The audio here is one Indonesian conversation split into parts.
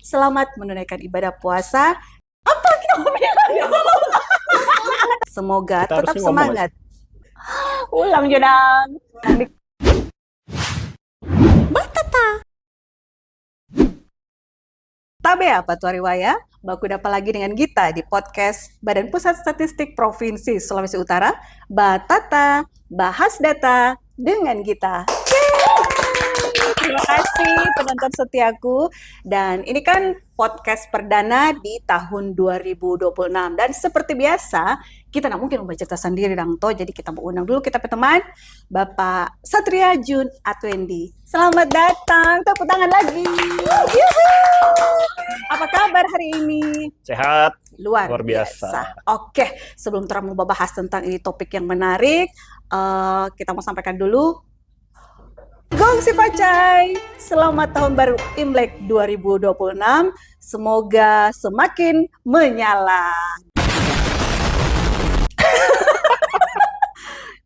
Selamat menunaikan ibadah puasa. Apa kita mau bilang? Semoga Kita tetap harusnya ngomong semangat. Ulang Jodang. Tabe apa tuh Ariwaya? Baku dapat lagi dengan kita di podcast Badan Pusat Statistik Provinsi Sulawesi Utara. Batata, bahas data dengan kita. Terima kasih penonton setiaku. Dan ini kan podcast perdana di tahun 2026. Dan seperti biasa, kita nggak mungkin membaca cerita sendiri Dang To. Jadi kita mau undang dulu kita teman Bapak Satria Jun Atwendi. Selamat datang, tepuk tangan lagi. Apa kabar hari ini? sehat, Luar luar biasa. Oke, sebelum terang mau bahas tentang ini topik yang menarik, kita mau sampaikan dulu. Gong si Pacai, selamat tahun baru Imlek 2026. Semoga semakin menyala.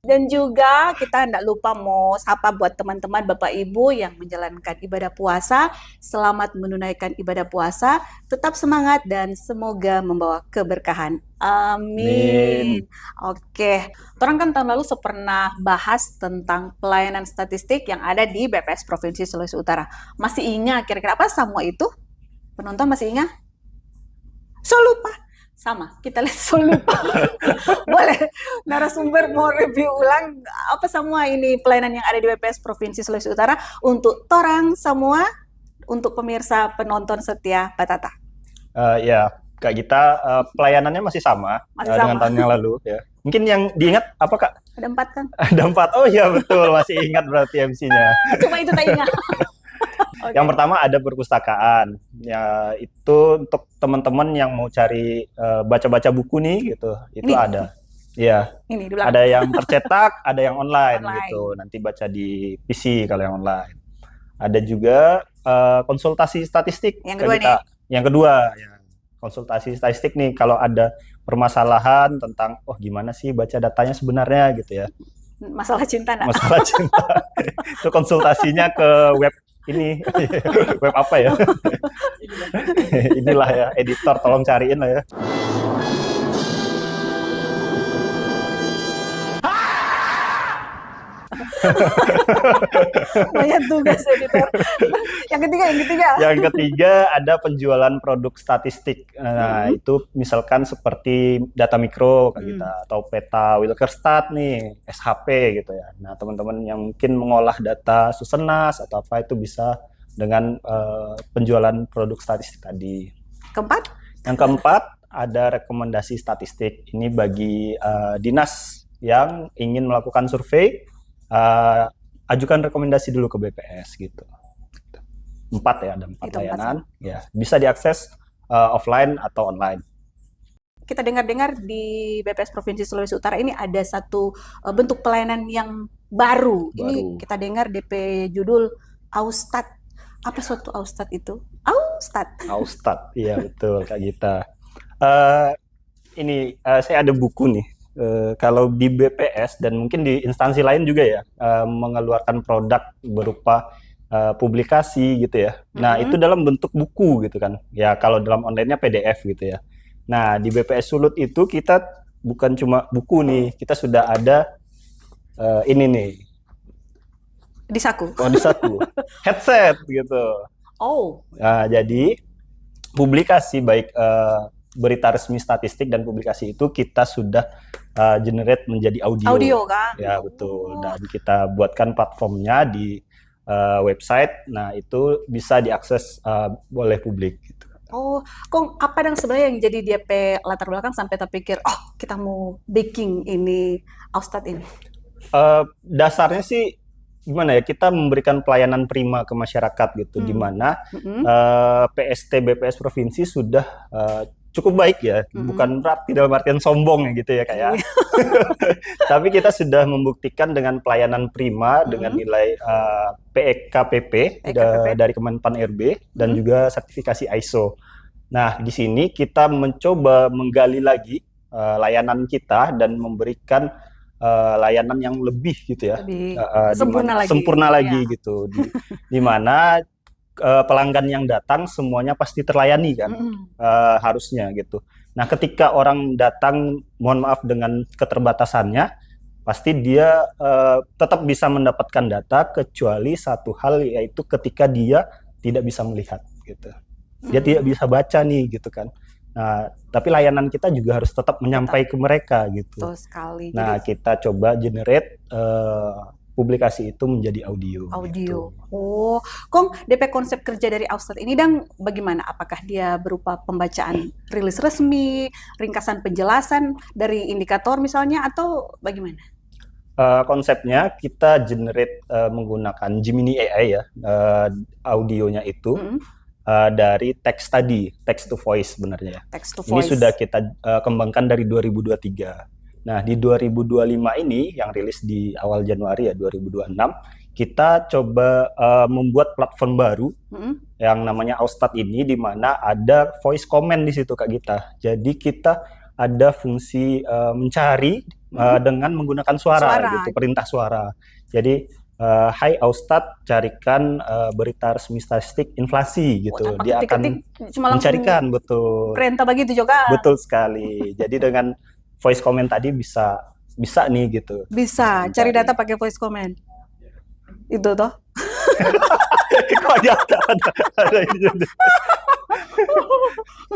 Dan juga kita tidak lupa mau sapa buat teman-teman Bapak Ibu yang menjalankan ibadah puasa. Selamat menunaikan ibadah puasa. Tetap semangat dan semoga membawa keberkahan. Amin. Oke, orang kan tahun lalu pernah bahas tentang pelayanan statistik yang ada di BPS Provinsi Sulawesi Utara. Masih ingat kira-kira apa semua itu? Penonton masih ingat? So lupa. Sama, kita lihat so lupa. Boleh narasumber mau review ulang apa semua ini pelayanan yang ada di BPS Provinsi Sulawesi Utara untuk torang semua, untuk pemirsa penonton setia Batata. Ya, Kak Gita, pelayanannya masih sama, Masih dengan sama. tahun yang lalu ya. Mungkin yang diingat apa Kak? Ada 4 kan? Ada 4. Oh iya betul, masih ingat berarti MC-nya. Cuma itu tak ingat. Oke. Yang pertama ada perpustakaan. Ya, itu untuk teman-teman yang mau cari baca-baca buku nih gitu. Itu Ini. ada. Iya. Ini di belakang. Ada yang tercetak, ada yang online Online. gitu. Nanti baca di PC kalau yang online. Ada juga konsultasi statistik. Yang kedua Kak Gita. Yang kedua, ya, konsultasi statistik nih kalau ada permasalahan tentang gimana sih baca datanya sebenarnya gitu ya. Masalah cinta enggak? Masalah cinta. Itu konsultasinya ke web ini. Web apa ya? Inilah ya, editor tolong cariin lah ya. Banyak tugas editor. Yang ketiga. Yang ketiga ada penjualan produk statistik. Nah, itu misalkan seperti data mikro kayak kita atau peta Wilkerstat nih, SHP gitu ya. Nah, teman-teman yang mungkin mengolah data Susenas atau apa itu bisa dengan penjualan produk statistik tadi. Keempat? Yang keempat ada rekomendasi statistik. Ini bagi dinas yang ingin melakukan survei, ajukan rekomendasi dulu ke BPS gitu. 4 ya, ada 4 Itu 4 layanan. Ya, bisa diakses offline atau online. Kita dengar-dengar di BPS Provinsi Sulawesi Utara ini ada satu bentuk pelayanan yang baru. Ini kita dengar DP judul Austat. Apa suatu Austat itu? Austat, iya betul Kak Gita. Ini saya ada buku nih. Kalau di BPS dan mungkin di instansi lain juga ya, mengeluarkan produk berupa publikasi gitu ya. Nah, itu dalam bentuk buku gitu kan. Ya, kalau dalam online-nya PDF gitu ya. Nah, di BPS Sulut itu kita bukan cuma buku nih, kita sudah ada ini nih. Di saku. Di saku. Headset gitu. Nah, jadi publikasi baik berita resmi statistik dan publikasi itu kita sudah generate menjadi audio. Audio kan? Ya, betul. Dan kita buatkan platformnya di website. Nah, itu bisa diakses oleh publik gitu. Kong apa yang sebenarnya yang jadi DP latar belakang sampai terpikir, kita mau baking ini Austat ini? Dasarnya sih gimana ya, kita memberikan pelayanan prima ke masyarakat gitu, di mana PST BPS Provinsi sudah cukup baik ya, bukan berarti dalam artian sombong ya gitu ya kayak. Tapi kita sudah membuktikan dengan pelayanan prima dengan nilai PEKPP dari Kemenpan RB dan juga sertifikasi ISO. Nah, di sini kita mencoba menggali lagi layanan kita dan memberikan layanan yang lebih gitu ya, Lebih sempurna lagi gitu, di mana pelanggan yang datang semuanya pasti terlayani kan, harusnya gitu. Nah, ketika orang datang, mohon maaf dengan keterbatasannya, pasti dia tetap bisa mendapatkan data kecuali satu hal, yaitu ketika dia tidak bisa melihat gitu. Dia tidak bisa baca nih gitu kan. Nah, tapi layanan kita juga harus tetap menyampai ke mereka gitu. Betul sekali. Nah, Jadi kita coba generate publikasi itu menjadi audio. audio. Gitu. Oh, Kong, DP konsep kerja dari Austat ini dan bagaimana? Apakah dia berupa pembacaan rilis resmi, ringkasan penjelasan dari indikator misalnya, atau bagaimana? Konsepnya kita generate menggunakan Gemini AI ya, audionya itu dari text tadi, text to voice sebenarnya ya. Text to Ini voice. sudah kita kembangkan dari 2023. Nah, di 2025 ini yang rilis di awal Januari ya 2026, kita coba membuat platform baru yang namanya Austat ini, di mana ada voice comment di situ Kak Gita. Jadi kita ada fungsi mencari dengan menggunakan suara gitu, perintah suara. Jadi Hai Austat, carikan berita resmi statistik inflasi gitu. Tanpa Dia akan ketik-ketik, cuma langsung mencarikan, betul. perintah begitu juga. Betul sekali. Jadi dengan voice comment tadi bisa nih gitu. Bisa cari data pakai voice comment. Itu toh. Kok ada ini.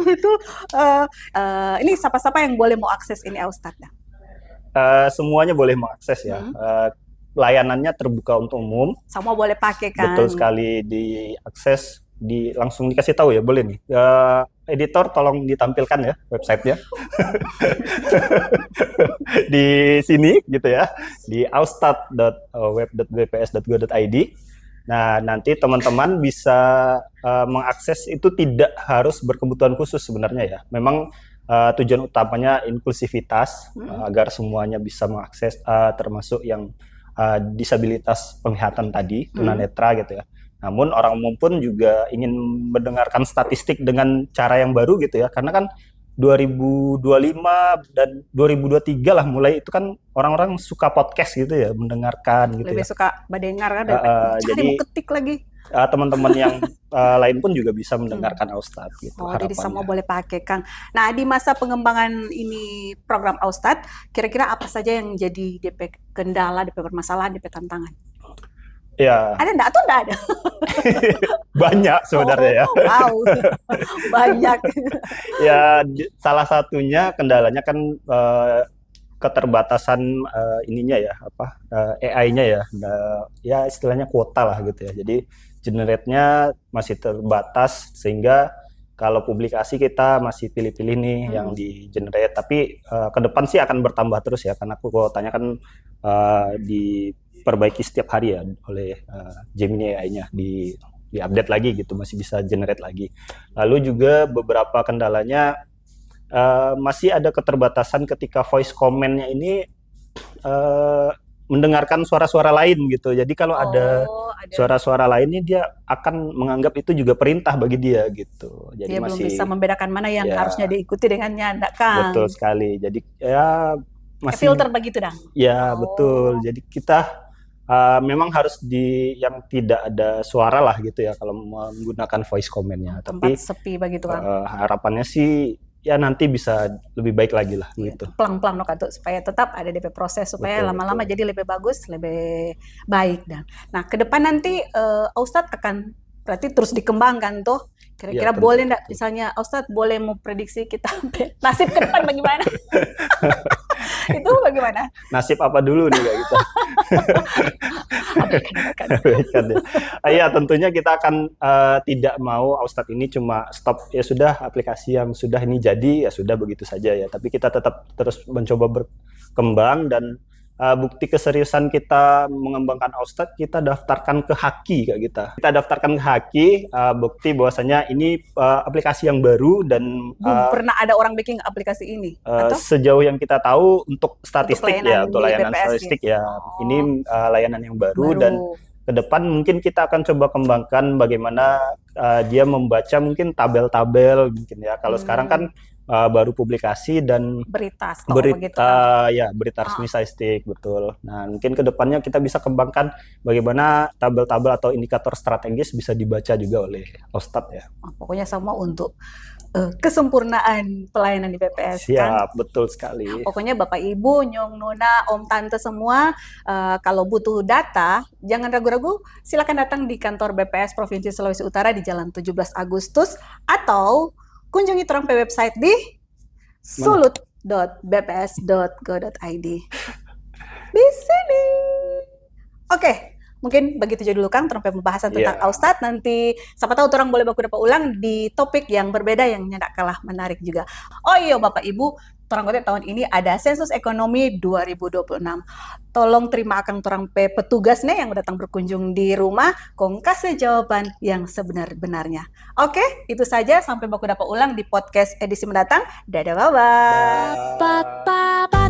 Itu ini siapa-siapa yang boleh mau akses ini Austat ya? Semuanya boleh mengakses ya. Layanannya terbuka untuk umum. Semua boleh pakai kan? Betul sekali, diakses, langsung dikasih tahu ya, boleh nih. Editor tolong ditampilkan ya websitenya. Di sini gitu ya, di austat.web.bps.go.id. Nah, nanti teman-teman bisa mengakses itu, tidak harus berkebutuhan khusus sebenarnya ya. Memang tujuan utamanya inklusivitas, agar semuanya bisa mengakses, termasuk yang disabilitas penglihatan tadi, tunanetra gitu ya. Namun orang umum pun juga ingin mendengarkan statistik dengan cara yang baru gitu ya, karena kan 2025 dan 2023 lah mulai itu kan orang-orang suka podcast gitu ya, mendengarkan gitu. Lebih ya. suka mendengar kan daripada Jadi mau ketik lagi. Teman-teman yang lain pun juga bisa mendengarkan Austat gitu. Oh, jadi semua boleh pakai Kang. Nah, di masa pengembangan ini program Austat, kira-kira apa saja yang jadi DP kendala, DP permasalahan, DP tantangan? Ya. Ada enggak atau enggak ada? Banyak sebenarnya ya. Wow, banyak. Ya, salah satunya kendalanya kan keterbatasan ininya ya, AI-nya ya. Ya istilahnya kuota lah gitu ya. Jadi generate-nya masih terbatas, sehingga kalau publikasi kita masih pilih-pilih nih yang di generate. Tapi ke depan sih akan bertambah terus ya, karena kuotanya kan diperbaiki setiap hari ya oleh Gemini AI-nya, di-update lagi gitu, masih bisa generate lagi. Lalu juga beberapa kendalanya masih ada keterbatasan ketika voice comment-nya ini mendengarkan suara-suara lain gitu. Jadi kalau ada suara-suara lainnya, dia akan menganggap itu juga perintah bagi dia gitu. Jadi dia masih belum bisa membedakan mana yang ya, harusnya diikuti dengannya, enggak Kang? Betul sekali. Jadi ya masih filter begitu dang. Ya, betul. Jadi kita memang harus yang tidak ada suara lah gitu ya kalau menggunakan voice comment-nya. Tempat tapi sepi begitu Kang. Harapannya sih ya nanti bisa lebih baik lagi lah gitu. Pelang-pelang Kak, supaya tetap ada DP proses, supaya lama-lama jadi lebih bagus, lebih baik dan. Nah, ke depan nanti Austat akan berarti terus dikembangkan tuh. Kira-kira Ya, boleh enggak misalnya Austat boleh mau prediksi kita nasib ke depan bagaimana? Itu bagaimana? Nasib apa dulu nih Kak Gita? Ya, tentunya kita akan tidak mau Austat ini cuma stop, ya sudah aplikasi yang sudah ini jadi ya sudah begitu saja ya. Tapi kita tetap terus mencoba berkembang, dan bukti keseriusan kita mengembangkan Austat, kita daftarkan ke Haki Kak Gita. Kita daftarkan ke Haki, bukti bahwasanya ini aplikasi yang baru dan pernah ada orang bikin aplikasi ini? Sejauh yang kita tahu untuk statistik untuk layanan BPS statistik ya. Ini layanan yang baru. Dan ke depan mungkin kita akan coba kembangkan bagaimana dia membaca mungkin tabel-tabel mungkin ya. Kalau sekarang kan baru publikasi dan Berita, setahu begitu kan. ya berita resmi Saistik, betul. Nah, mungkin ke depannya kita bisa kembangkan bagaimana tabel-tabel atau indikator strategis bisa dibaca juga oleh Ostad ya. Pokoknya sama untuk kesempurnaan pelayanan di BPS kan. Siap, betul sekali. Pokoknya Bapak Ibu, Nyong, Nona, Om, Tante semua, kalau butuh data, jangan ragu-ragu, silakan datang di kantor BPS Provinsi Sulawesi Utara di Jalan 17 Agustus atau kunjungi terang website di sulut.bps.go.id. Di sini. Oke. Mungkin begitu aja dulu Kang, terang pembahasan tentang Austad. Nanti siapa tahu orang boleh baku dapat ulang di topik yang berbeda yang nyedak kalah menarik juga. Oh iya Bapak Ibu, orang kote tahun ini ada sensus ekonomi 2026. Tolong terima akan orang petugasnya yang datang berkunjung di rumah, kong kasih jawaban yang sebenar-benarnya. Oke, itu saja, sampai baku dapat ulang di podcast edisi mendatang. Dadah, bye-bye.